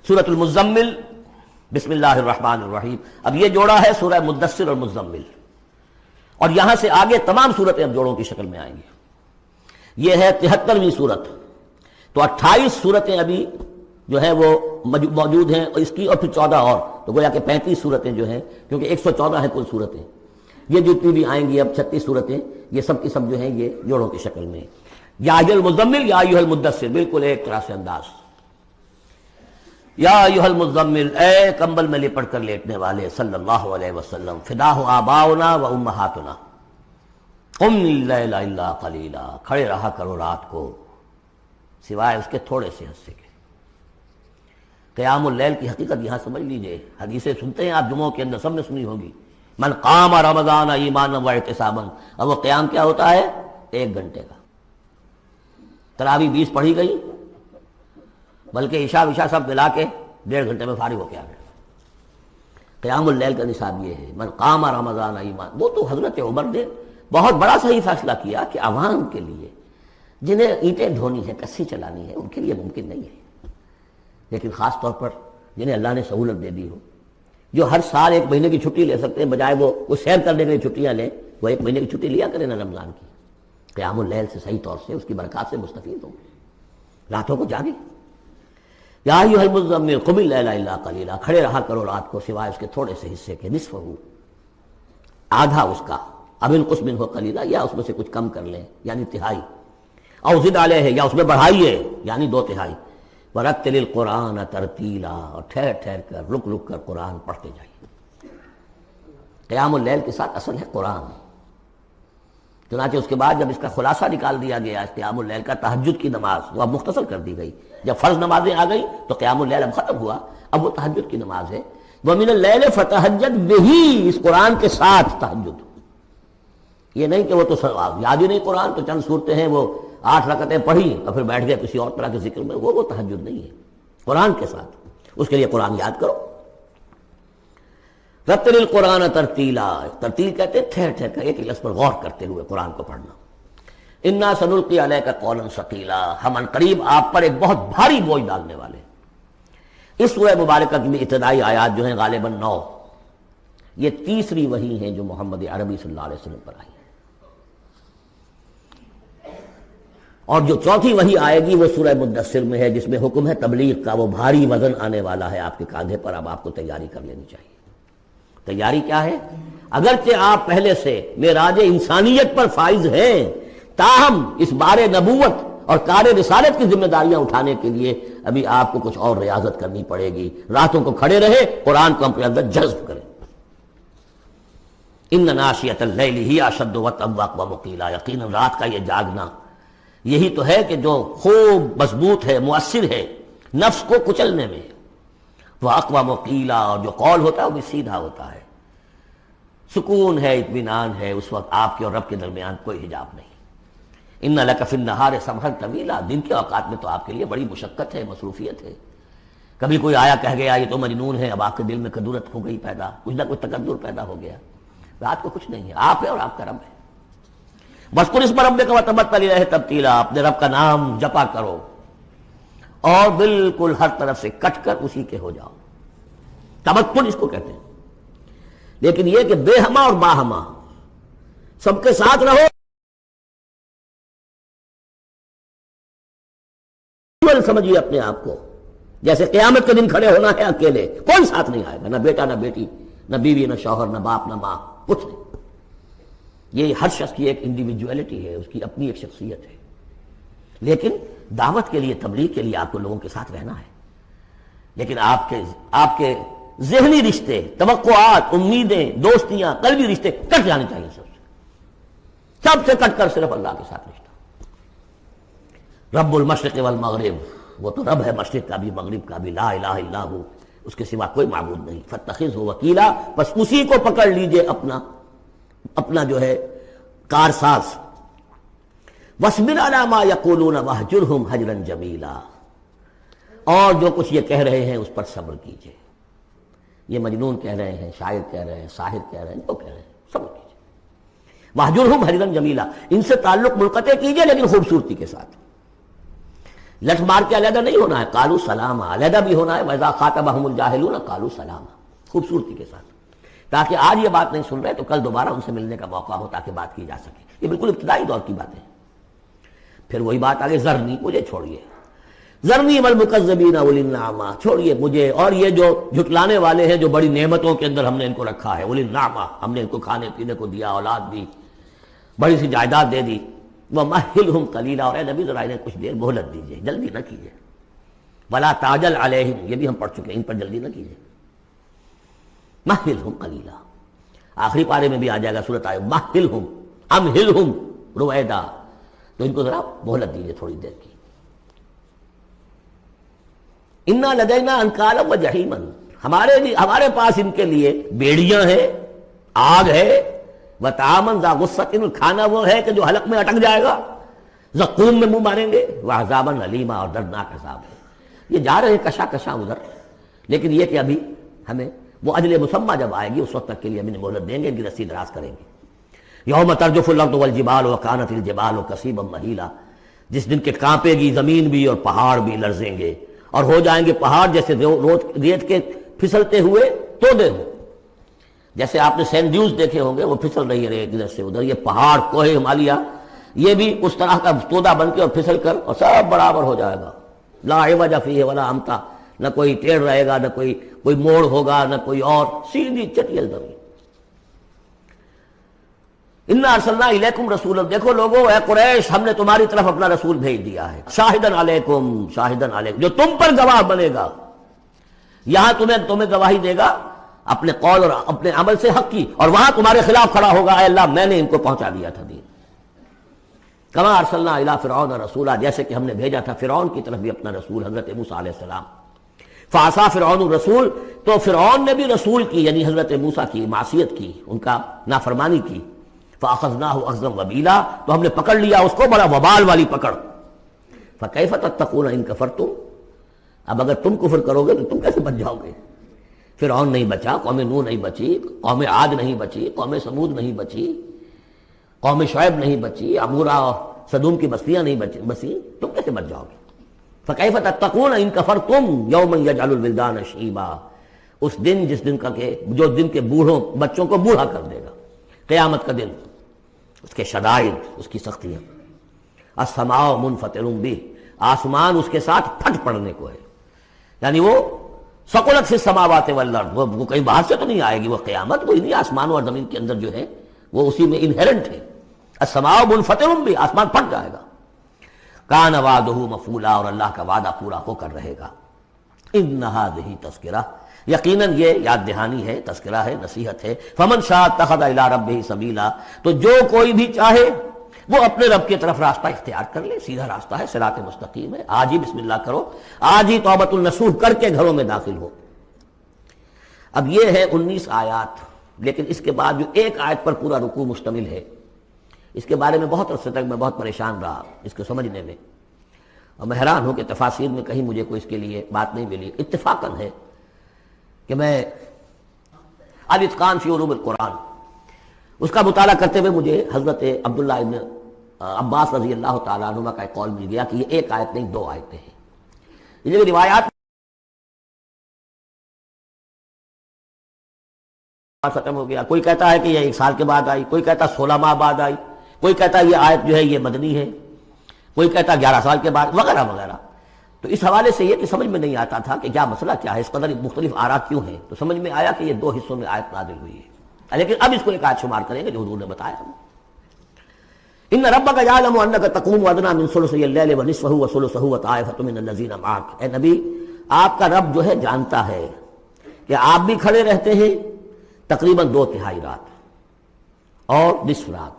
سورۃ المزمل، بسم اللہ الرحمن الرحیم. اب یہ جوڑا ہے سورہ مدثر اور مزمل، اور یہاں سے آگے تمام صورتیں اب جوڑوں کی شکل میں آئیں گی. یہ ہے 73ویں صورت. تو 28 صورتیں ابھی جو ہے وہ موجود ہیں اور اس کی، اور پھر 14 اور، تو گویا کہ 35 صورتیں جو ہیں، کیونکہ 114 ہیں کل صورتیں. یہ جتنی بھی آئیں گی اب 36 صورتیں، یہ سب کی سب جو ہیں یہ جوڑوں کی شکل میں. یا ایھا المزمل یا ایھا المدثر، بالکل ایک طرح سے انداز. یا ایھا المزمل، اے کمبل میں لپٹ کر لیٹنے والے، صلی اللہ علیہ وسلم. فداہ آباؤنا و امہاتنا، قم اللیل الا قلیلا، کھڑے رہا کرو رات کو سوائے اس کے تھوڑے سے حصے کے. قیام اللیل کی حقیقت یہاں سمجھ لیجئے. حدیثیں سنتے ہیں آپ جمعوں کے اندر، سب نے سنی ہوگی. من قام رمضان ایمانا واحتسابا، اور وہ قیام کیا ہوتا ہے؟ 1 گھنٹے کا. تراویح 20 پڑھی گئی، بلکہ عشاء سب ملا کے 1.5 گھنٹے میں فارغ ہو کے آ گئے. قیام اللیل کا نصاب یہ ہے. من قام رمضان ایمان، وہ تو حضرت عمر نے بہت بڑا صحیح فیصلہ کیا کہ عوام کے لیے جنہیں اینٹیں ڈھونی ہے، کسی چلانی ہے، ان کے لیے ممکن نہیں ہے. لیکن خاص طور پر جنہیں اللہ نے سہولت دے دی ہو، جو ہر سال 1 مہینے کی چھٹی لے سکتے ہیں، بجائے وہ سیر کرنے کے لیے چھٹیاں لیں، وہ 1 مہینے کی چھٹی لیا کریں نا رمضان کی. قیام اللیل سے صحیح طور سے اس کی برکات سے مستفید ہوں، راتوں کو جاگیں. یا ایھا المزمل قم اللیل الا قلیلا، کھڑے رہا کرو رات کو سوائے اس کے تھوڑے سے حصے کے. نصفہ، آدھا اس کا، اب انقص منہ قلیلا، یا اس میں سے کچھ کم کر لیں یعنی تہائی. او زد علیہ، یا اس میں بڑھائیے یعنی 2/3. ورتل القرآن ترتیلا، اور ٹھہر ٹھہر کر رک رک کر قرآن پڑھتے جائیے. قیام اللیل کے ساتھ اصل ہے قرآن. چنانچہ اس کے بعد جب اس کا خلاصہ نکال دیا گیا قیام اللیل کا، تہجد کی نماز وہ اب مختصر کر دی گئی. جب فرض نمازیں آ گئی تو قیام اللیل اب ختم ہوا، اب وہ تہجد کی نماز ہے. وَمِنَ اللَّيْلِ فَتَہجد بِهِ، اس قرآن کے ساتھ تہجد. یہ نہیں کہ وہ تو یاد ہی نہیں قرآن، تو چند صورتیں ہیں وہ 8 رکعتیں پڑھی اور پھر بیٹھ گئے کسی اور طرح کے ذکر میں، وہ تہجد نہیں ہے. قرآن کے ساتھ اس کے لیے قرآن یاد کرو. رتل القرآن ترتیلا، ترتیل کہتے ہیں ٹھہر ٹھہر کر ایک لفظ پر غور کرتے ہوئے قرآن کو پڑھنا. انا سنلقی علیک قولا ثقیلا، ہم عنقریب آپ پر ایک بہت بھاری بوجھ ڈالنے والے. اس سورہ مبارکہ کی ابتدائی آیات جو ہیں غالباً 9، یہ تیسری وحی ہیں جو محمد عربی صلی اللہ علیہ وسلم پر آئی ہے. اور جو چوتھی وحی آئے گی وہ سورہ مدثر میں ہے، جس میں حکم ہے تبلیغ کا. وہ بھاری وزن آنے والا ہے آپ کے کاندھے پر، اب آپ کو تیاری کر لینی چاہیے. تیاری کیا ہے؟ اگرچہ آپ پہلے سے معراج انسانیت پر فائز ہیں، تاہم اس بار نبوت اور کار رسالت کی ذمہ داریاں اٹھانے کے لیے ابھی آپ کو کچھ اور ریاضت کرنی پڑے گی. راتوں کو کھڑے رہے، قرآن کو اپنے اندر جذب کریں. ان ناشئۃ اللیل ہی اشد وطئا ومقیلا، یقیناً رات کا یہ جاگنا یہی تو ہے کہ جو خوب مضبوط ہے، مؤثر ہے نفس کو کچلنے میں. وہ اقوام وقیلا، اور جو قول ہوتا ہے وہ بھی سیدھا ہوتا ہے. سکون ہے، اطمینان ہے، اس وقت آپ کے اور رب کے درمیان کوئی حجاب نہیں. ان لک فی النہار سبحا طویلا، دن کے اوقات میں تو آپ کے لیے بڑی مشقت ہے، مصروفیت ہے. کبھی کوئی آیا کہہ گیا یہ تو مجنون ہے، اب آپ کے دل میں کدورت ہو گئی پیدا، کچھ نہ کچھ تکدر پیدا ہو گیا. رات کو کچھ نہیں ہے، آپ ہے اور آپ کا رب ہے. وَاذْكُرِ اسْمَ رَبِّكَ وَتَبَتَّلْ إِلَيْهِ تَبْتِيلًا، اپنے رب کا نام جپا کرو اور بالکل ہر طرف سے کٹ کر اسی کے ہو جاؤ. تبتل اس کو کہتے ہیں. لیکن یہ کہ بے ہما اور باہما سب کے ساتھ رہو، سمجھیے اپنے آپ کو جیسے قیامت کے دن کھڑے ہونا ہے اکیلے، کوئی ساتھ نہیں آئے گا، نہ بیٹا نہ بیٹی، نہ بیوی نہ شوہر، نہ باپ نہ ماں، کچھ نہیں. یہ ہر شخص کی ایک انڈیویجویلٹی ہے، اس کی اپنی ایک شخصیت ہے. لیکن دعوت کے لیے، تبلیغ کے لیے آپ کو لوگوں کے ساتھ رہنا ہے. لیکن آپ کے ذہنی رشتے، توقعات، امیدیں، دوستیاں، قلبی رشتے کٹ جانے چاہیے. سب سے کٹ کر صرف اللہ کے ساتھ رشتہ. رب المشرق والمغرب، وہ تو رب ہے مشرق کا بھی مغرب کا بھی، لا الہ الا ہو، اس کے سوا کوئی معبود نہیں. فاتخذہ وکیلا، بس اسی کو پکڑ لیجئے اپنا جو ہے کارساز. وَاصْبِرْ عَلَىٰ مَا يَقُولُونَ وَاهْجُرْهُمْ هَجْرًا جَمِيلًا، اور جو کچھ یہ کہہ رہے ہیں اس پر صبر کیجئے. یہ مجنون کہہ رہے ہیں، شاعر کہہ رہے ہیں، ساحر کہہ رہے ہیں، جو کہہ رہے ہیں صبر کیجئے. وَاهْجُرْهُمْ هَجْرًا جَمِيلًا، ان سے تعلق منقطع کیجئے لیکن خوبصورتی کے ساتھ. لٹ مار کے علیحدہ نہیں ہونا ہے، قالوا سلاما علیحدہ بھی ہونا ہے، وَإِذَا خَاطَبَهُمُ الْجَاهِلُونَ قَالُوا سَلَامًا، خوبصورتی کے ساتھ، تاکہ آج یہ بات نہیں سن رہے تو کل دوبارہ ان سے ملنے کا موقع ہو تاکہ بات کی جا سکے۔ یہ بالکل ابتدائی دور کی باتیں ہیں۔ پھر وہی بات آگے، ذرنی، مجھے چھوڑیے، ذرنی والمکذبین اولی النعمہ، چھوڑیے مجھے اور یہ جو جھٹلانے والے ہیں جو بڑی نعمتوں کے اندر ہم نے ان کو رکھا ہے، اولی النعمہ، ہم نے ان کو کھانے پینے کو دیا، اولاد دی، بڑی سی جائیداد دے دی، وَمَهِّلْهُمْ قَلِيلًا، اور اے نبی ذرا انہیں کچھ دیر مہلت دیجیے، جلدی نہ کیجیے، وَلَا تَعْجَلْ عَلَيْهِمْ، یہ بھی ہم پڑھ چکے ہیں، ان پر جلدی نہ کیجیے، مَهِّلْهُمْ قَلِيلًا، آخری پارے میں بھی آ جائے گا سورۃ آئے مَهِّلْهُمْ أَمْهِلْهُمْ رُوَيْدًا، تو ان کو ذرا مہلت دیجیے تھوڑی دیر کی۔ اِنَّا لَدَيْنَا أَنْكَالًا وَجَحِيمًا، ہمارے پاس ان کے لیے بیڑیاں ہیں، آگ ہے، وَطَعَامًا ذَا غُصَّةٍ، کھانا وہ ہے کہ جو حلق میں اٹک جائے گا، زقوم میں منہ ماریں گے، وَعَذَابًا أَلِيمًا، اور دردناک عذاب ہے۔ یہ جا رہے ہیں کشا کشا ادھر، لیکن یہ کہ ابھی ہمیں وہ اجل مسمى جب آئے گی اس وقت تک کے لیے ہمیں مہلت دیں گے، ان کی رسی دراز کریں گے۔ یوم ترجف الارض والجبال وکانت الجبال کثیبا مہیلا، جس دن کے کانپے گی زمین بھی اور پہاڑ بھی لرزیں گے، اور ہو جائیں گے پہاڑ جیسے ریت کے پھسلتے ہوئے تودے ہوں، جیسے آپ نے سینڈ ڈیوز دیکھے ہوں گے، وہ پھسل رہی ہے ادھر سے ادھر، یہ پہاڑ کوہ ہمالیہ یہ بھی اس طرح کا تودا بن کے اور پھسل کر اور سب برابر ہو جائے گا، لا عوج فیہ ولا امتا، نہ کوئی ٹیڑھ رہے گا، نہ کوئی موڑ ہوگا، نہ کوئی اور، سیدھی چٹیل زمین۔ انا ارسلنا الیکم رسولا، دیکھو لوگو اے قریش، ہم نے تمہاری طرف اپنا رسول بھیج دیا ہے، شاہدن علیکم، شاہدن علیکم، جو تم پر گواہ بنے گا، یہاں تمہیں گواہی دے گا اپنے قول اور اپنے عمل سے حق کی، اور وہاں تمہارے خلاف کھڑا ہوگا، اے اللہ میں نے ان کو پہنچا دیا تھا دین۔ کما ارسلنا الی فرعون رسولا، جیسے کہ ہم نے بھیجا تھا فرعون کی طرف بھی اپنا رسول حضرت موسیٰ علیہ السلام۔ فعصا فرعون الرسول، تو فرعون نے بھی رسول کی یعنی حضرت موسیٰ کی معصیت کی، ان کا نافرمانی کی۔ فاخذناہ اخذا وبیلا، تو ہم نے پکڑ لیا اس کو بڑا وبال والی پکڑ۔ فکیف تتقون ان کفرتم، اب اگر تم کفر کرو گے تو تم کیسے بچ جاؤ گے؟ فرعون نہیں بچا، قوم نوح نہیں بچی، قوم عاد نہیں بچی، قوم سمود نہیں بچی، قوم شعیب نہیں بچی، عمورہ اور صدوم کی بستیاں نہیں بچی، تم کیسے بچ جاؤ گے؟ فکیف تتقون ان کفرتم یوما یجعل الولدان شیبا، اس دن جس دن کا کہ جو دن کے بوڑھوں بچوں کو بوڑھا کر دے گا، قیامت کا دن، اس کے شدائد، اس کی سختیاں۔ السماء منفطر بہ، آسمان اس کے ساتھ پھٹ پڑنے کو ہے، یعنی وہ ثقلت فی السماوات والارض، وہ کہیں باہر سے تو نہیں آئے گی، وہ قیامت وہ انہی آسمانوں اور زمین کے اندر جو ہے وہ اسی میں انہیرنٹ ہے۔ السماء منفطر بہ، آسمان پھٹ جائے گا۔ کان وعدہ مفعولا، اور اللہ کا وعدہ پورا ہو کر رہے گا۔ ان ھذہ تذکرہ، یقیناً یہ یاد دہانی ہے، تذکرہ ہے، نصیحت ہے۔ فمن شاء اتخذ الی ربہ سبیلا، تو جو کوئی بھی چاہے وہ اپنے رب کی طرف راستہ اختیار کر لے، سیدھا راستہ ہے، صراط مستقیم ہے۔ آج ہی بسم اللہ کرو، آج ہی توبۃ النصوح کر کے گھروں میں داخل ہو۔ اب یہ ہے 19 آیات، لیکن اس کے بعد جو ایک آیت پر پورا رکوع مشتمل ہے، اس کے بارے میں بہت عرصے تک میں بہت پریشان رہا اس کو سمجھنے میں، اور میں حیران ہوں کہ تفاسیر میں کہیں مجھے کوئی اس کے لیے بات نہیں ملی۔ اتفاقاً ہے کہ میں الاتقان فی علوم القرآن اس کا مطالعہ کرتے ہوئے مجھے حضرت عبداللہ ابن عباس رضی اللہ تعالیٰ عنہ کا ایک قول مل گیا کہ یہ ایک آیت نہیں 2 آیتیں ہیں۔ یہ جو روایات ختم ہو گیا، کوئی کہتا ہے کہ یہ 1 سال کے بعد آئی، کوئی کہتا 16 ماہ بعد آئی، کوئی کہتا یہ آیت جو ہے یہ مدنی ہے، کوئی کہتا 11 سال کے بعد، وغیرہ وغیرہ۔ تو اس حوالے سے یہ کہ سمجھ میں نہیں آتا تھا کہ کیا مسئلہ کیا ہے، اس قدر مختلف آراء کیوں ہیں، تو سمجھ میں آیا کہ یہ 2 حصوں میں آیت نازل ہوئی ہے، لیکن اب اس کو ایک آیت شمار کریں گے جو حضور نے بتایا ہم۔ ان ربک یعلم انک تقوم ادنی من ثلثی اللیل ونصفہ وثلثہ وطائفۃ من الذین معک، اے نبی آپ کا رب جو ہے جانتا ہے کہ آپ بھی کھڑے رہتے ہیں تقریباً 2/3 رات اور نصف رات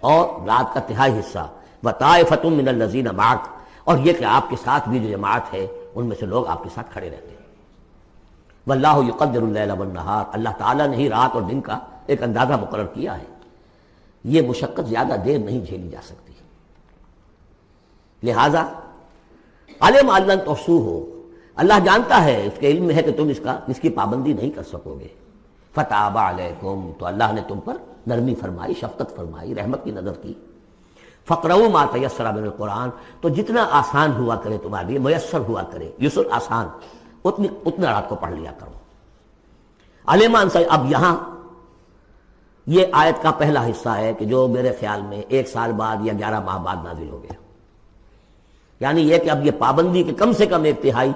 اور رات کا تہائی حصہ، وطائفۃ من الذین معک، اور یہ کہ آپ کے ساتھ بھی جو جماعت ہے ان میں سے لوگ آپ کے ساتھ کھڑے رہتے ہیں۔ واللہ یقدر اللیل والنہار، اللہ تعالیٰ نے ہی رات اور دن کا ایک اندازہ مقرر کیا ہے، یہ مشقت زیادہ دیر نہیں جھیلی جا سکتی، لہذا علم ان لن تحصوہ، اللہ جانتا ہے، اس کے علم میں ہے کہ تم اس کی پابندی نہیں کر سکو گے۔ فتاب علیکم، تو اللہ نے تم پر نرمی فرمائی، شفقت فرمائی، رحمت کی نظر کی۔ فقرؤوا ما تیسر من القرآن، تو جتنا آسان ہوا کرے تمہارے لیے، میسر ہوا کرے، یسر آسان، اتنا رات کو پڑھ لیا کرو۔ علیمان سے اب یہاں یہ آیت کا پہلا حصہ ہے کہ جو میرے خیال میں 1 سال بعد یا 11 ماہ بعد نازل ہو گیا، یعنی یہ کہ اب یہ پابندی کہ کم سے کم 1/3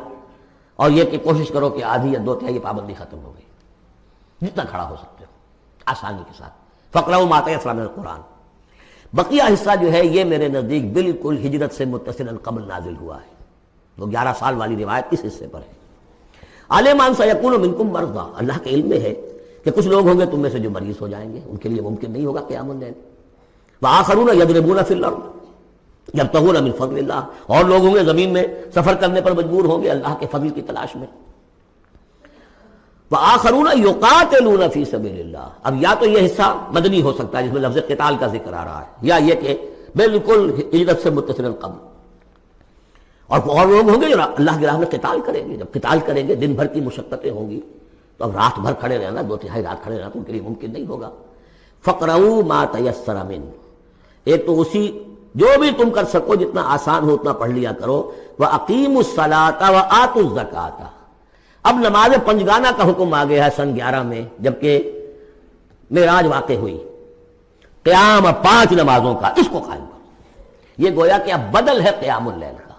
اور یہ کہ کوشش کرو کہ آدھی یا 2/3 پابندی ختم ہو گئی، جتنا کھڑا ہو سکتے ہو آسانی کے ساتھ۔ فقرؤوا ما تیسر من القرآن، بقیہ حصہ جو ہے یہ میرے نزدیک بالکل ہجرت سے متصلا قبل نازل ہوا ہے، وہ 11 سال والی روایت اس حصے پر ہے۔ عالمان سیکون منکم مرضی، اللہ کے علم میں ہے کہ کچھ لوگ ہوں گے تم میں سے جو مریض ہو جائیں گے، ان کے لیے ممکن نہیں ہوگا قیام اللیل۔ وآخرون یضربون فی الارض یبتغون من فضل اللہ، اور لوگ ہوں گے زمین میں سفر کرنے پر مجبور ہوں گے اللہ کے فضل کی تلاش میں۔ وآخرون یقاتلون فی سبیل اللہ، اب یا تو یہ حصہ مدنی ہو سکتا ہے جس میں لفظ قتال کا ذکر آ رہا ہے، یا یہ کہ بالکل ہجرت سے متصل قبل، اور لوگ ہوں گے جو اللہ کی راہ میں قتال کریں گے۔ جب قتال کریں گے دن بھر کی مشقتیں ہوں گی، تو اب رات بھر کھڑے رہنا، 2/3 رات کھڑے رہنا تو ان کے لیے ممکن نہیں ہوگا۔ فقرؤوا ما تیسر من، ایک تو اسی جو بھی تم کر سکو جتنا آسان ہو اتنا پڑھ لیا کرو۔ وَأَقِیمُوا الصَّلَاةَ وَآتُوا الزَّکَاةَ، اب نماز پنجگانہ کا حکم آ گیا ہے سن 11 میں، جبکہ معراج واقع ہوئی، قیام 5 نمازوں کا، اس کو قائم کرو۔ یہ گویا کہ اب بدل ہے قیام اللیل کا۔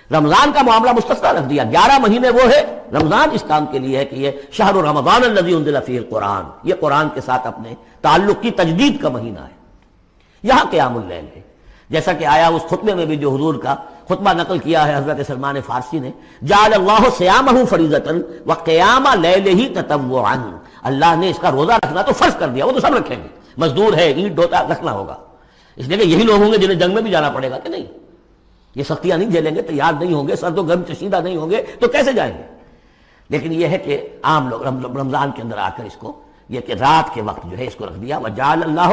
رمضان کا معاملہ مستثنیٰ رکھ دیا، 11 مہینے وہ ہے، رمضان اس کام کے لیے ہے کہ یہ شہر رمضان الذی انزل فیہ القرآن، یہ قرآن کے ساتھ اپنے تعلق کی تجدید کا مہینہ ہے۔ یہاں قیام اللیل ہے، جیسا کہ آیا اس خطبے میں بھی جو حضور کا خطبہ نقل کیا ہے حضرت سلمان فارسی نے، جعل اللہ صیامہ فریضۃ وقیام لیلہ تطوعا، اللہ نے اس کا روزہ رکھنا تو فرض کر دیا، وہ تو سب رکھیں گے، مزدور ہے، اینٹ ڈھوتا رکھنا ہوگا، اس لیے کہ یہی لوگ ہوں گے جنہیں جنگ میں بھی جانا پڑے گا کہ نہیں، یہ سختیاں نہیں جھیلیں گے، تیار نہیں ہوں گے، سرد و گرم چشیدہ نہیں ہوں گے تو کیسے جائیں گے۔ لیکن یہ ہے کہ عام لوگ رمضان کے اندر آ کر اس کو یہ کہ رات کے وقت جو ہے اس کو رکھ دیا، وجعل اللہ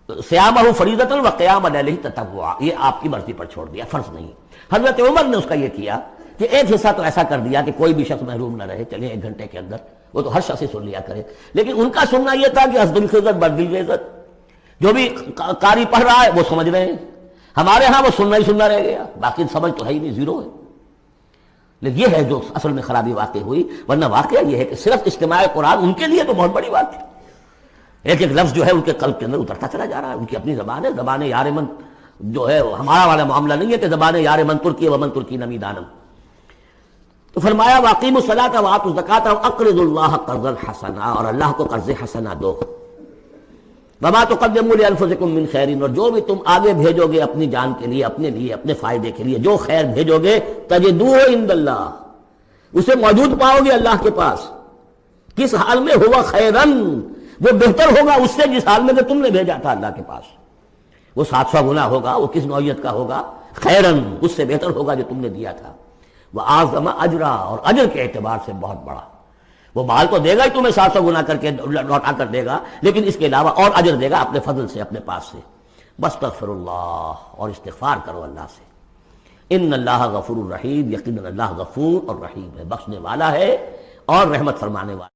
صیامہ فریضۃ وقیام لیلہ تطوعا، یہ آپ کی مرضی پر چھوڑ دیا، فرض نہیں۔ حضرت عمر نے اس کا یہ کیا کہ ایک حصہ تو ایسا کر دیا کہ کوئی بھی شخص محروم نہ رہے، چلے 1 گھنٹے کے اندر وہ تو ہر شخص ہی سن لیا کرے، لیکن ان کا سننا یہ تھا کہ حسب الخزت بردل العزت، جو بھی قاری پڑھ رہا ہے وہ سمجھ رہے ہیں، ہمارے ہاں وہ سننا ہی سننا رہ گیا، باقی سمجھ تو ہے ہی نہیں، زیرو ہے۔ لیکن یہ ہے جو اصل میں خرابی واقع ہوئی، ورنہ واقعہ یہ ہے کہ صرف استماع قرآن ان کے لیے تو بہت بڑی بات ہے، ایک ایک لفظ جو ہے ان کے قلب کے اندر اترتا چلا جا رہا ہے، ان کی اپنی زبان ہے، زبان یار من جو ہے ہمارا والا معاملہ نہیں ہے کہ زبان یار من ترکی ومن ترکی نمی دانم۔ تو فرمایا واقیموا الصلاۃ وآتوا الزکاۃ واقرضوا اللہ قرضا حسنا، اور اللہ کو قرض حسنا دو۔ وما تقدموا لانفسکم من خیر، اور جو بھی تم آگے بھیجو گے اپنی جان کے لیے، اپنے فائدے کے لیے جو خیر بھیجو گے، تجدوہ عند اللہ، اسے موجود پاؤ گے اللہ کے پاس، کس حال میں؟ ہوا خیرن، وہ بہتر ہوگا اس سے جس حال میں کہ تم نے بھیجا تھا اللہ کے پاس، وہ 700 گنا ہوگا، وہ کس نوعیت کا ہوگا؟ خیرن، اس سے بہتر ہوگا جو تم نے دیا تھا۔ وَأَعْظَمَ أَجْرًا، اور اجر کے اعتبار سے بہت بڑا، وہ مال تو دے گا ہی تمہیں 700 گنا کر کے لوٹا کر دے گا، لیکن اس کے علاوہ اور اجر دے گا اپنے فضل سے، اپنے پاس سے۔ بستغفر اللہ، اور استغفار کرو اللہ سے۔ ان اللہ غفور الرحیم، یقیناً اللہ غفور اور رحیم ہے، بخشنے والا ہے اور رحمت فرمانے والا۔